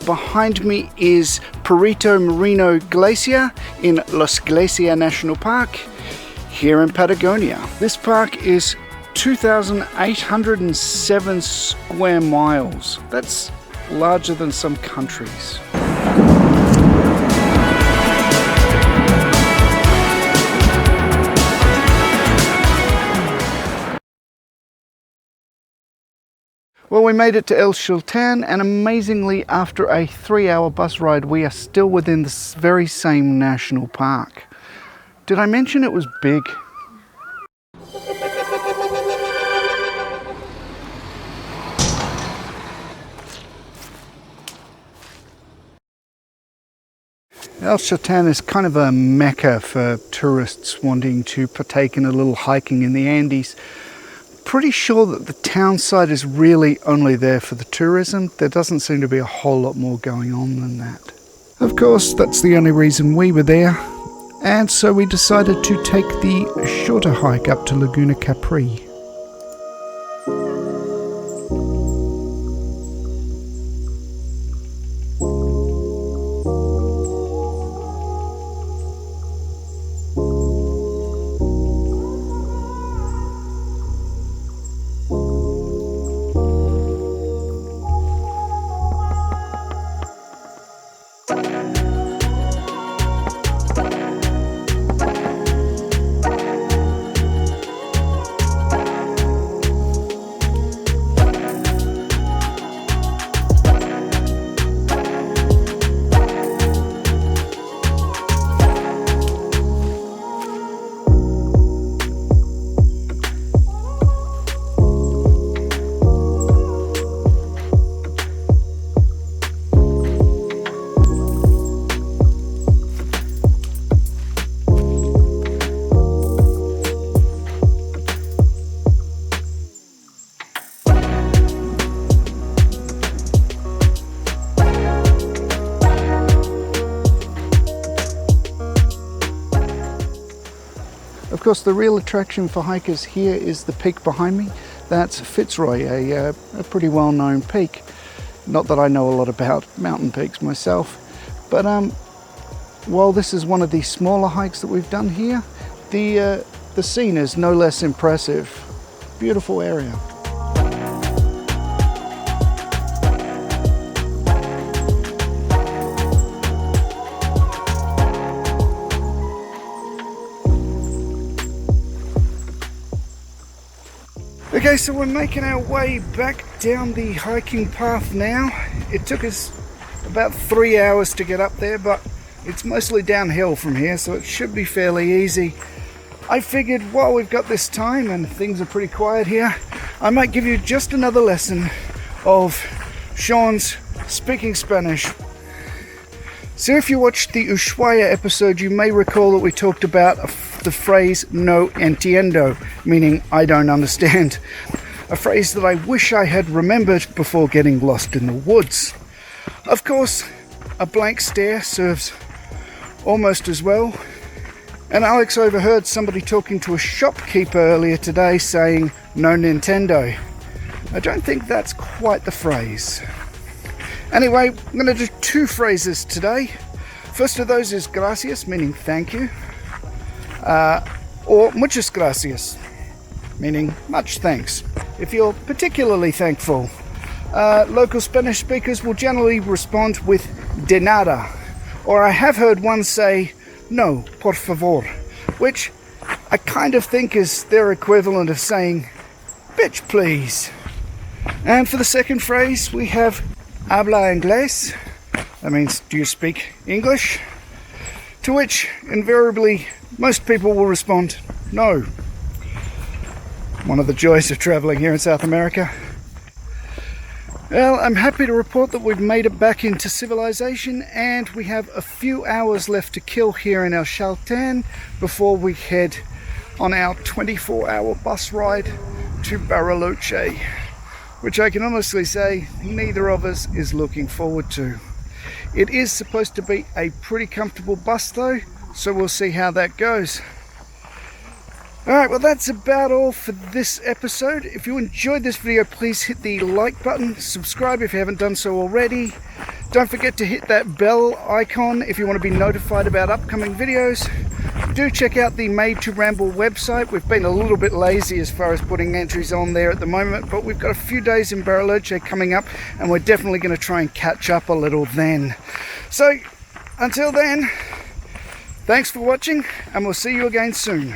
Behind me is Perito Moreno Glacier in Los Glacieres National Park here in Patagonia. This park is 2,807 square miles. That's larger than some countries. Well, we made it to El Chalten, and amazingly, after a 3-hour bus ride, we are still within this very same national park. Did I mention it was big? El Chalten is kind of a mecca for tourists wanting to partake in a little hiking in the Andes. Pretty sure that the town site is really only there for the tourism. There doesn't seem to be a whole lot more going on than that. Of course, that's the only reason we were there, and so we decided to take the shorter hike up to Laguna Capri. Of course, the real attraction for hikers here is the peak behind me. That's Fitzroy, a pretty well-known peak. Not that I know a lot about mountain peaks myself, but while this is one of the smaller hikes that we've done here, the scene is no less impressive. Beautiful area. Okay, so we're making our way back down the hiking path now. It took us about 3 hours to get up there, but it's mostly downhill from here, so it should be fairly easy. I figured while we've got this time and things are pretty quiet here, I might give you just another lesson of Sean's speaking Spanish. So if you watched the Ushuaia episode, you may recall that we talked about the phrase no entiendo, meaning I don't understand. A phrase that I wish I had remembered before getting lost in the woods. Of course, a blank stare serves almost as well. And Alex overheard somebody talking to a shopkeeper earlier today saying no Nintendo. I don't think that's quite the phrase. Anyway, I'm going to do 2 phrases today. First of those is gracias, meaning thank you, or muchas gracias, meaning much thanks. If you're particularly thankful, local Spanish speakers will generally respond with de nada, or I have heard one say no, por favor, which I kind of think is their equivalent of saying bitch please. And for the second phrase, we have habla inglés. That means, do you speak English? To which, invariably, most people will respond, no. One of the joys of traveling here in South America. Well, I'm happy to report that we've made it back into civilization, and we have a few hours left to kill here in El Chalten before we head on our 24-hour bus ride to Bariloche, which I can honestly say neither of us is looking forward to. It is supposed to be a pretty comfortable bus though, so we'll see how that goes. Alright, well that's about all for this episode. If you enjoyed this video, please hit the like button, subscribe if you haven't done so already. Don't forget to hit that bell icon if you want to be notified about upcoming videos. Do check out the Made to Ramble website. We've been a little bit lazy as far as putting entries on there at the moment, but we've got a few days in Bariloche coming up, and we're definitely going to try and catch up a little then. So until then, thanks for watching, and we'll see you again soon.